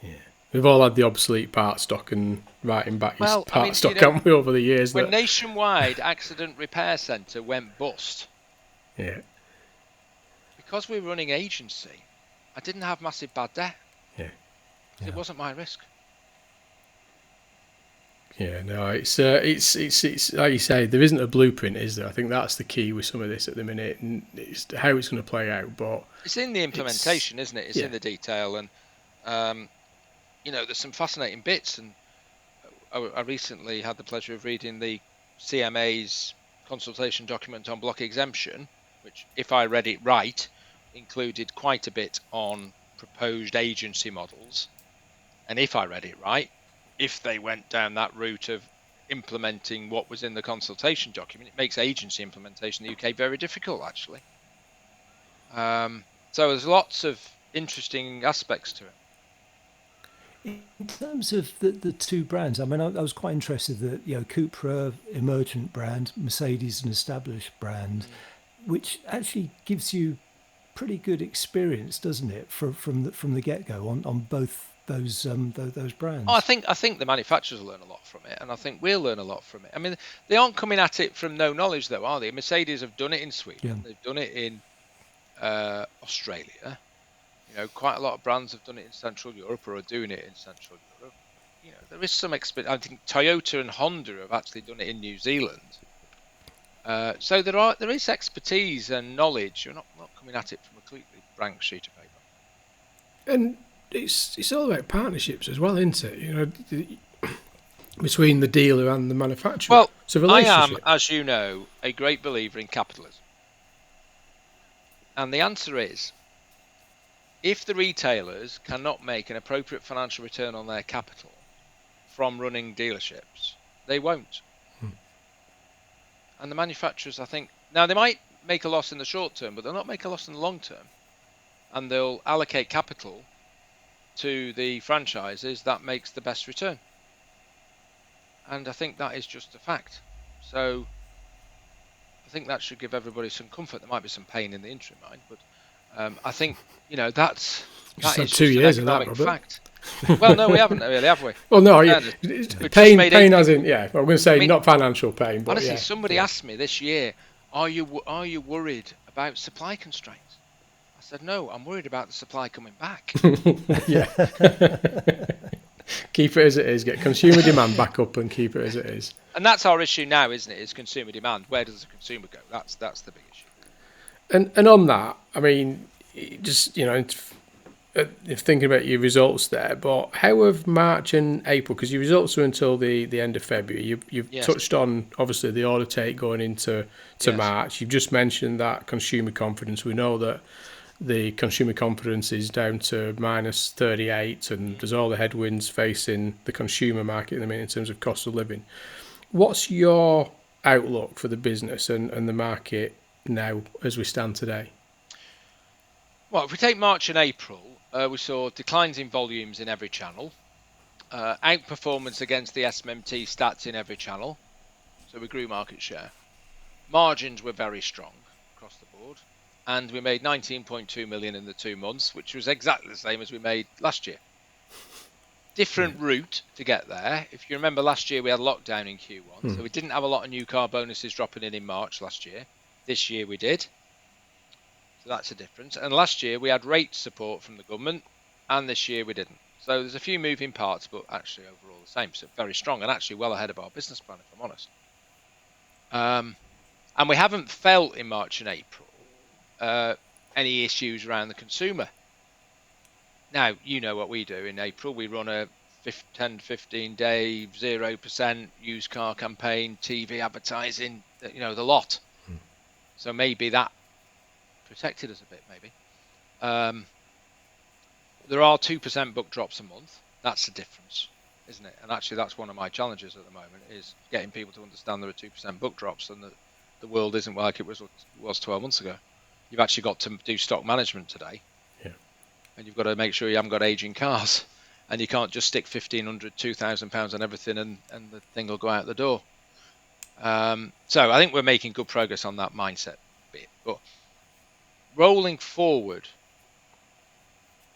Yeah, we've all had the obsolete part stock and writing back your part stock, haven't we, over the years? When Nationwide Accident Repair Centre went bust, yeah, because we were running agency, I didn't have massive bad debt. Yeah. It wasn't my risk. Yeah, no, it's like you say, there isn't a blueprint, is there? I think that's the key with some of this at the minute, and it's how it's going to play out. But it's in the implementation, isn't it? It's in the detail, and there's some fascinating bits. And I recently had the pleasure of reading the CMA's consultation document on block exemption, which, if I read it right, included quite a bit on proposed agency models. And if I read it right, if they went down that route of implementing what was in the consultation document, it makes agency implementation in the UK very difficult, actually. So there's lots of interesting aspects to it. In terms of the two brands, I mean, I was quite interested that Cupra, emergent brand, Mercedes, an established brand, which actually gives you pretty good experience, doesn't it, from the get-go on both those brands. Oh, I think the manufacturers will learn a lot from it, and I think we'll learn a lot from it. I mean, they aren't coming at it from no knowledge, though, are they? Mercedes have done it in Sweden. Yeah. They've done it in Australia. You know, quite a lot of brands have done it in Central Europe or are doing it in Central Europe. You know, there is some experience. I think Toyota and Honda have actually done it in New Zealand. So there is expertise and knowledge. You're not coming at it from a completely blank sheet of paper. And it's all about partnerships as well, isn't it? You know, between the dealer and the manufacturer. Well, it's a I am, relationship. as you know, a great believer in capitalism. And the answer is, if the retailers cannot make an appropriate financial return on their capital from running dealerships, they won't. And the manufacturers, I think, now they might make a loss in the short term, but they'll not make a loss in the long term. And they'll allocate capital to the franchises that makes the best return. And I think that is just a fact. So I think that should give everybody some comfort. There might be some pain in the interim, mind, but I think, you know, that is had just 2 years an of that, economic Robert. fact. Well, no, we haven't really, have we? Well, no, yeah, We've just pain made as in, yeah. I'm going to say I mean, not financial pain, but honestly, yeah. somebody asked me this year, are you worried about supply constraints? I said, no, I'm worried about the supply coming back. Yeah. Keep it as it is. Get consumer demand back up and keep it as it is. And that's our issue now, isn't it? Is consumer demand. Where does the consumer go? That's the big issue. And on that, I mean, just, you know, if thinking about your results there, but how have March and April, because your results are until the end of February, you've Yes. touched on, obviously, the order take going into Yes. March. You've just mentioned that consumer confidence. We know that the consumer confidence is down to minus 38, and there's all the headwinds facing the consumer market in the minute in terms of cost of living. What's your outlook for the business and the market now as we stand today? Well, if we take March and April, we saw declines in volumes in every channel, outperformance against the SMMT stats in every channel, so we grew market share. Margins were very strong across the board, and we made 19.2 million in the 2 months, which was exactly the same as we made last year. Different route to get there. If you remember, last year we had lockdown in Q1, so we didn't have a lot of new car bonuses dropping in March last year. This year we did. So that's a difference. And last year we had rate support from the government, and this year we didn't. So there's a few moving parts, but actually overall the same. So very strong and actually well ahead of our business plan, if I'm honest. And we haven't felt in March and April any issues around the consumer. Now, you know what we do in April. We run a 10 to 15 day 0% used car campaign, TV advertising, you know, the lot. So maybe that protected us a bit, maybe. There are 2% book drops a month. That's the difference, isn't it? And actually that's one of my challenges at the moment, is getting people to understand there are 2% book drops and that the world isn't like it was 12 months ago. You've actually got to do stock management today. Yeah. And you've got to make sure you haven't got aging cars. And you can't just stick £1,500, £2,000 on everything and the thing will go out the door. So I think we're making good progress on that mindset bit. But rolling forward,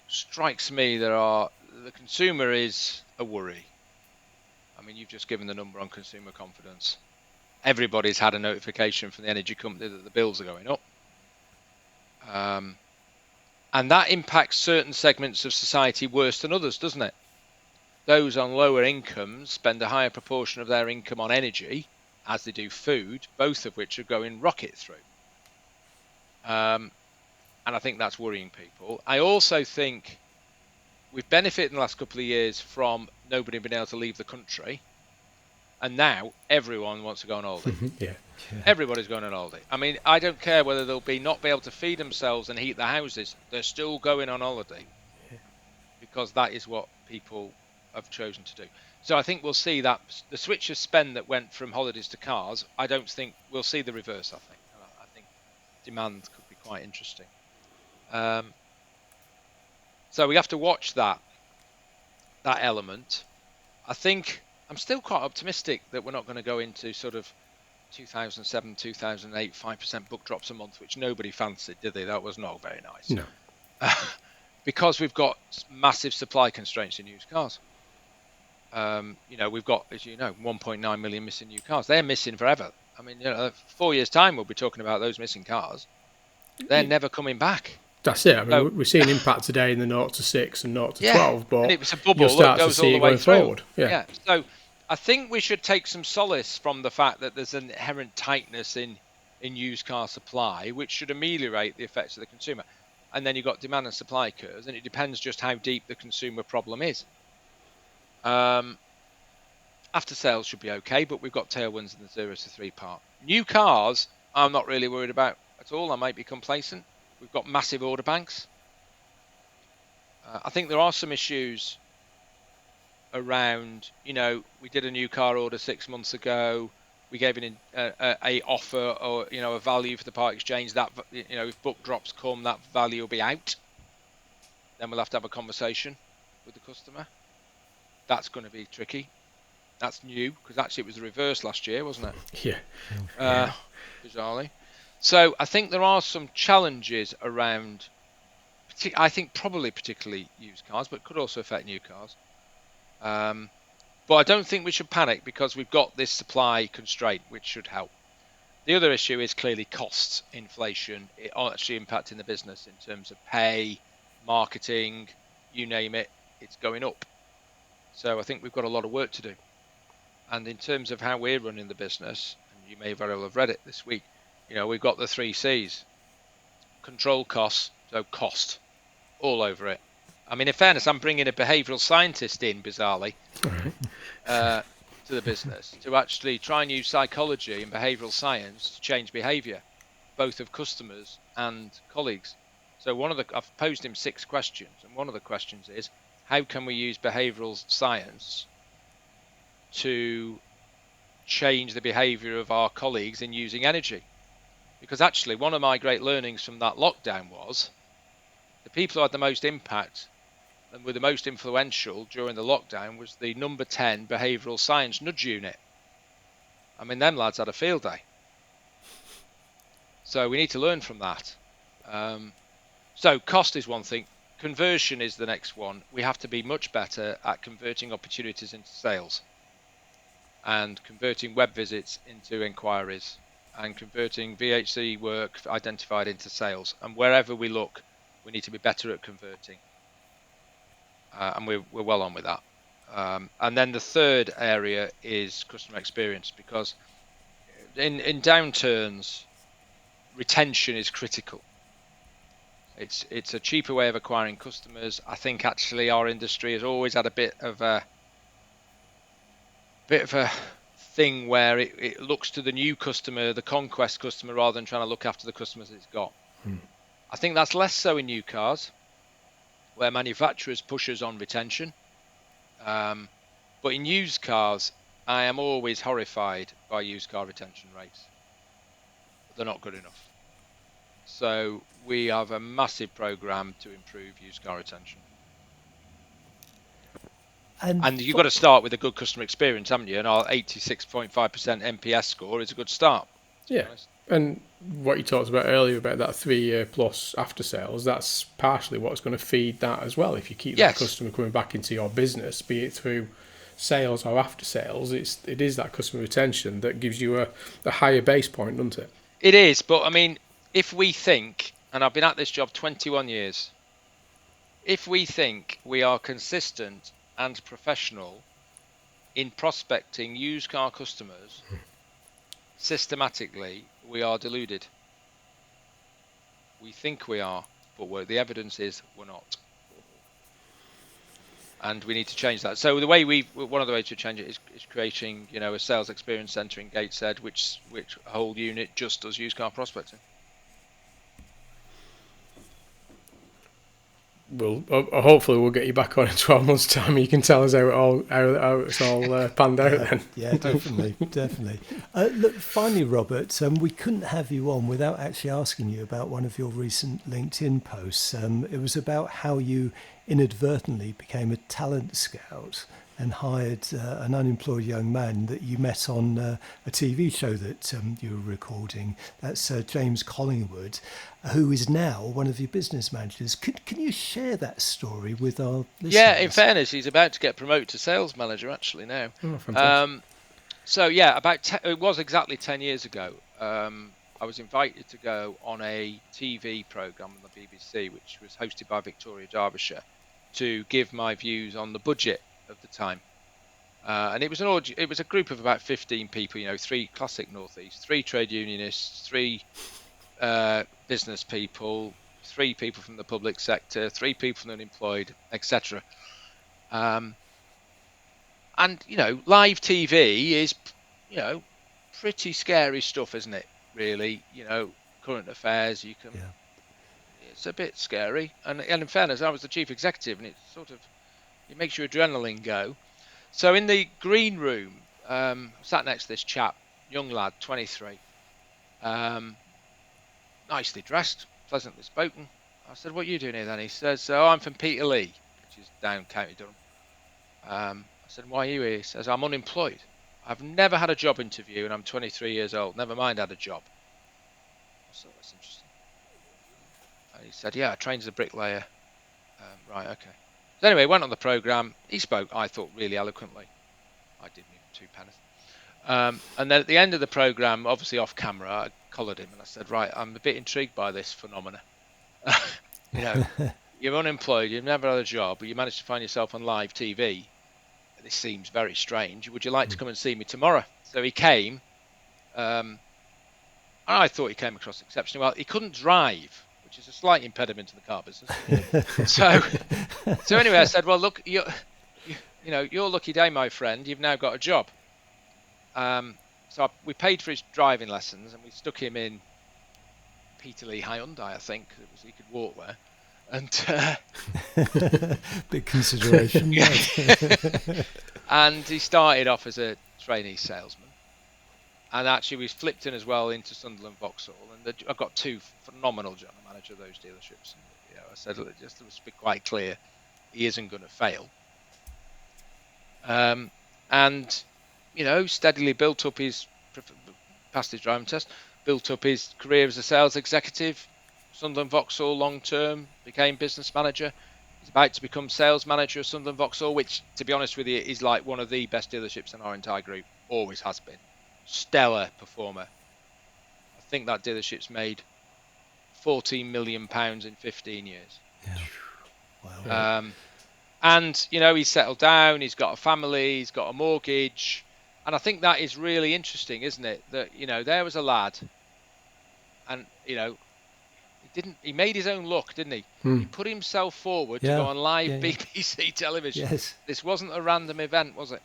strikes me the consumer is a worry. I mean, you've just given the number on consumer confidence. Everybody's had a notification from the energy company that the bills are going up. And that impacts certain segments of society worse than others, doesn't it? Those on lower incomes spend a higher proportion of their income on energy, as they do food, both of which are going rocket through. And I think that's worrying people. I also think we've benefited in the last couple of years from nobody being able to leave the country. And now everyone wants to go on holiday. Yeah. Everybody's going on holiday. I mean, I don't care whether they'll not be able to feed themselves and heat their houses. They're still going on holiday because that is what people have chosen to do. So I think we'll see that the switch of spend that went from holidays to cars, I don't think we'll see the reverse, I think. I think demand could be quite interesting. So we have to watch that element. I think I'm still quite optimistic that we're not going to go into sort of 2007, 2008, 5% book drops a month, which nobody fancied, did they? That was not very nice. No. because we've got massive supply constraints in used cars. We've got, as you know, 1.9 million missing new cars. They're missing forever. I mean, 4 years' time, we'll be talking about those missing cars. They're never coming back. That's it. I mean, we're seeing impact today in the 0 to 6 and 0 to 12, but and it was a bubble you'll start that to goes see all the it way going through. forward. Yeah. So I think we should take some solace from the fact that there's an inherent tightness in used car supply, which should ameliorate the effects of the consumer. And then you've got demand and supply curves, and it depends just how deep the consumer problem is. After sales should be okay, but we've got tailwinds in the 0 to 3 part. New cars, I'm not really worried about at all. I might be complacent. We've got massive order banks. I think there are some issues around, we did a new car order 6 months ago. We gave an a offer or, a value for the part exchange. That, if book drops come, that value will be out. Then we'll have to have a conversation with the customer. That's going to be tricky. That's new, because actually it was the reverse last year, wasn't it? Yeah. Bizarrely. So I think there are some challenges around, I think probably particularly used cars, but could also affect new cars. But I don't think we should panic because we've got this supply constraint, which should help. The other issue is clearly costs, inflation, it actually impacting the business in terms of pay, marketing, you name it, it's going up. So I think we've got a lot of work to do. And in terms of how we're running the business, and you may very well have read it this week, we've got the 3 C's. Control costs, so cost, all over it. I mean, in fairness, I'm bringing a behavioural scientist in, bizarrely, to the business to actually try and use psychology and behavioural science to change behaviour, both of customers and colleagues. So I've posed him 6 questions, and one of the questions is, how can we use behavioural science to change the behaviour of our colleagues in using energy? Because actually, one of my great learnings from that lockdown was the people who had the most impact and were the most influential during the lockdown was the number 10 behavioural science nudge unit. I mean, them lads had a field day. So we need to learn from that. So cost is one thing. Conversion is the next one. We have to be much better at converting opportunities into sales and converting web visits into inquiries and converting VHC work identified into sales. And wherever we look, we need to be better at converting. And we're well on with that. And then the third area is customer experience, because in downturns, retention is critical. It's a cheaper way of acquiring customers. I think actually our industry has always had a bit of a thing where it looks to the new customer, the conquest customer, rather than trying to look after the customers it's got. I think that's less so in new cars, where manufacturers push us on retention. But in used cars, I am always horrified by used car retention rates. They're not good enough. So we have a massive program to improve used car retention. And you've got to start with a good customer experience, haven't you? And our 86.5% NPS score is a good start. Yeah. And what you talked about earlier about that 3-year plus after sales, that's partially what's going to feed that as well. If you keep that customer coming back into your business, be it through sales or after sales, it is that customer retention that gives you a higher base point, doesn't it? It is, but I mean, if we think, and I've been at this job 21 years, if we think we are consistent and professional in prospecting used car customers systematically, we are deluded. We think we are, but the evidence is we're not. And we need to change that. So one of the ways to change it is creating, a sales experience centre in Gateshead, which whole unit just does used car prospecting. Well, hopefully we'll get you back on in 12 months' time. You can tell us how it's all panned out then. Yeah, definitely. Look, finally, Robert, we couldn't have you on without actually asking you about one of your recent LinkedIn posts. It was about how you inadvertently became a talent scout and hired an unemployed young man that you met on a TV show that you were recording. That's James Collingwood, who is now one of your business managers. Can you share that story with our listeners? Yeah, in fairness, he's about to get promoted to sales manager actually now. Oh, fantastic. So yeah, it was exactly 10 years ago. I was invited to go on a TV programme on the BBC, which was hosted by Victoria Derbyshire, to give my views on the budget of the time. And it was a group of about 15 people, 3 classic Northeast, 3 trade unionists, 3 business people, 3 people from the public sector, 3 people from the unemployed, etc. And live TV is, pretty scary stuff, isn't it? Really, current affairs. It's a bit scary. And in fairness, I was the chief executive, and it makes your adrenaline go. So in the green room, sat next to this chap, young lad, 23, nicely dressed, pleasantly spoken. I said, "What are you doing here then?" He says, "Oh, I'm from Peterlee, which is down County Durham." I said, "Why are you here?" He says, "I'm unemployed. I've never had a job interview, and I'm 23 years old. Never mind had a job." I said, "That's interesting." And he said, "Yeah, I trained as a bricklayer." Right, okay. So anyway, went on the programme. He spoke, I thought, really eloquently. I didn't even 2 pennies. And then at the end of the programme, obviously off camera, I collared him and I said, "Right, I'm a bit intrigued by this phenomena. You're unemployed, you've never had a job, but you managed to find yourself on live TV. This seems very strange. Would you like to come and see me tomorrow?" So he came. I thought he came across exceptionally well. He couldn't drive, which is a slight impediment to the car business. So anyway, I said, "Well, look, your lucky day, my friend. You've now got a job." So we paid for his driving lessons, and we stuck him in Peterlee Hyundai, I think. He could walk there. And big consideration. And he started off as a trainee salesman. And actually, we flipped in as well into Sunderland Vauxhall, and I've got 2 phenomenal general managers of those dealerships. And, I said, just to be quite clear, he isn't going to fail. And steadily built up passed his driving test, built up his career as a sales executive. Sunderland Vauxhall long term, became business manager. He's about to become sales manager of Sunderland Vauxhall, which, to be honest with you, is like one of the best dealerships in our entire group. Always has been. Stellar performer. I think that dealership's made £14 million in 15 years. Yeah. Wow. And he's settled down, he's got a family, he's got a mortgage, and I think that is really interesting, isn't it? That there was a lad, and he made his own luck, didn't he? He put himself forward to go on live BBC television. Yes. This wasn't a random event, was it?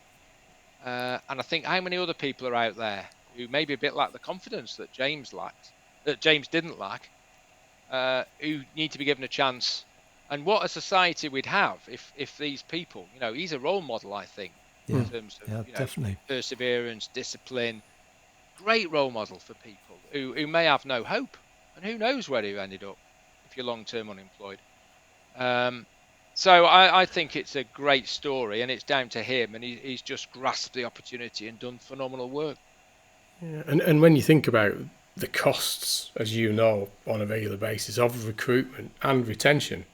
And I think how many other people are out there who maybe a bit lack the confidence that James didn't lack, who need to be given a chance. And what a society we'd have if these people, he's a role model, I think, in terms of definitely. Perseverance, discipline. Great role model for people who may have no hope, and who knows where he ended up if you're long-term unemployed. So I think it's a great story, and it's down to him, and he's just grasped the opportunity and done phenomenal work. Yeah, and when you think about the costs, as you know, on a regular basis of recruitment and retention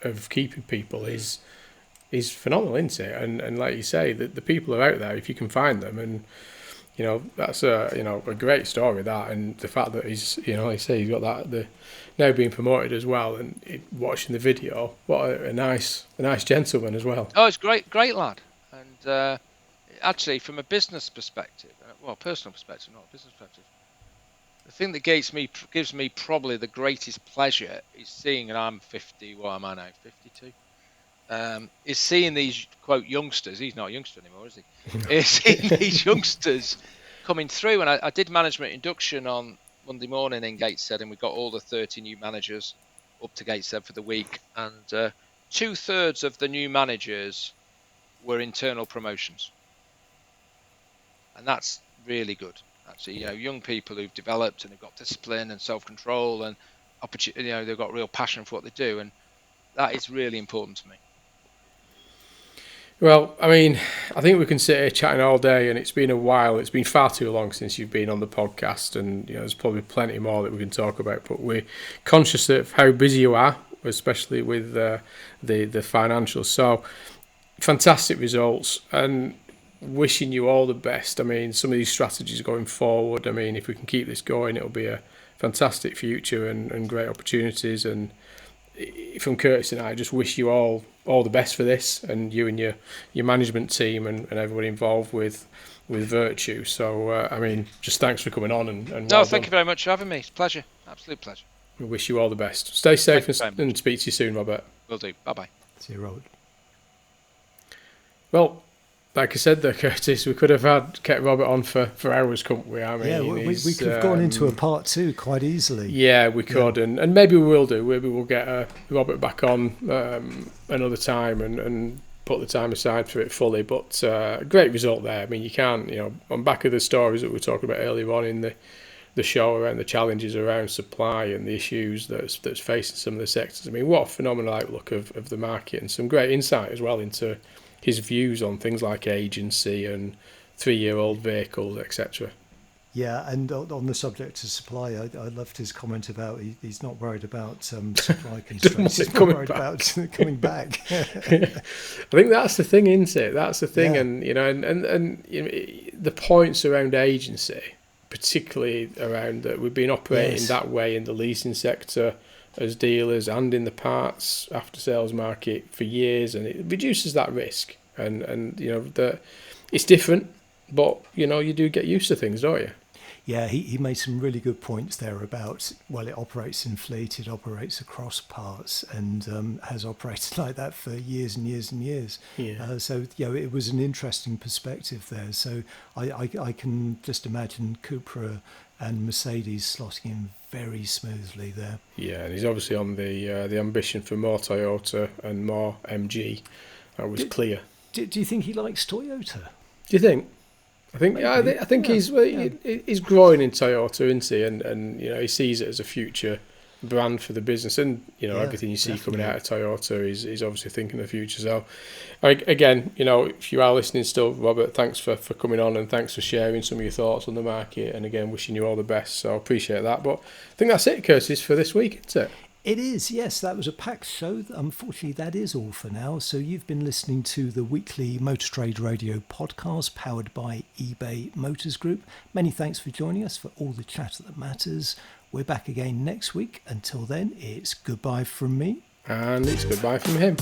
of keeping people is phenomenal, isn't it? And like you say, the people are out there if you can find them, and that's a great story, that, and the fact that he's like you say, he's got that now being promoted as well, and watching the video, what a nice gentleman as well. Oh, it's great lad. And actually, from a business perspective, personal perspective, not a business perspective, the thing that gives me probably the greatest pleasure is seeing, and I'm 50, what am I now, 52? Is seeing these, quote, youngsters, he's not a youngster anymore, is he? Is seeing these youngsters coming through. And I did management induction on Monday morning in Gateshead, and we got all the 30 new managers up to Gateshead for the week. And 2/3 of the new managers were internal promotions. And that's really good. Actually, young people who've developed and have got discipline and self-control and opportunity, they've got real passion for what they do. And that is really important to me. Well, I mean, I think we can sit here chatting all day, and it's been a while. It's been far too long since you've been on the podcast, and there's probably plenty more that we can talk about. But we're conscious of how busy you are, especially with the financials. So, fantastic results, and wishing you all the best. I mean, some of these strategies going forward. I mean, if we can keep this going, it'll be a fantastic future and great opportunities. And from Curtis and I just wish you all the best for this, and you and your management team and everybody involved with Vertu. So I mean, just thanks for coming on and no, thank you very much for having me. It's a pleasure, absolute pleasure. We wish you all the best. Stay safe and speak to you soon, Robert. Will do. Bye. See you, Robert. Well, like I said there, Curtis, we could have kept Robert on for hours, couldn't we? I mean, yeah, we could have gone into a part 2 quite easily. Yeah, we could, and maybe we will do. Maybe we'll get Robert back on another time and put the time aside for it fully. But great result there. I mean, you can't, on back of the stories that we were talking about earlier on in the show around the challenges around supply and the issues that's facing some of the sectors. I mean, what a phenomenal outlook of the market, and some great insight as well into his views on things like agency and 3-year-old vehicles, etc. Yeah, and on the subject of supply, I loved his comment about he's not worried about supply constraints. He's not worried about coming back. I think that's the thing, isn't it? That's the thing, Yeah. and the points around agency, particularly around that we've been operating that way in the leasing sector as dealers and in the parts after sales market for years, and it reduces that risk, and that it's different, but you do get used to things, don't you? Yeah, he made some really good points there about, well, it operates in fleet, it operates across parts, and has operated like that for years and years and years. Yeah. So it was an interesting perspective there. So I can just imagine Cupra and Mercedes slotting in very smoothly there. Yeah, and he's obviously on the ambition for more Toyota and more MG. That was clear. Do you think he likes Toyota? Do you think? I think he's growing in Toyota, isn't he? And he sees it as a future brand for the business, and everything you see coming out of Toyota is obviously thinking of the future. So again, if you are listening still, Robert, thanks for coming on, and thanks for sharing some of your thoughts on the market, and again wishing you all the best. So I appreciate that. But I think that's it, Curtis, for this week, isn't it? It is, yes. That was a packed show. Unfortunately, that is all for now. So you've been listening to the weekly Motor Trade Radio podcast powered by eBay Motors Group. Many thanks for joining us for all the chat that matters. We're back again next week. Until then, it's goodbye from me. And it's goodbye from him.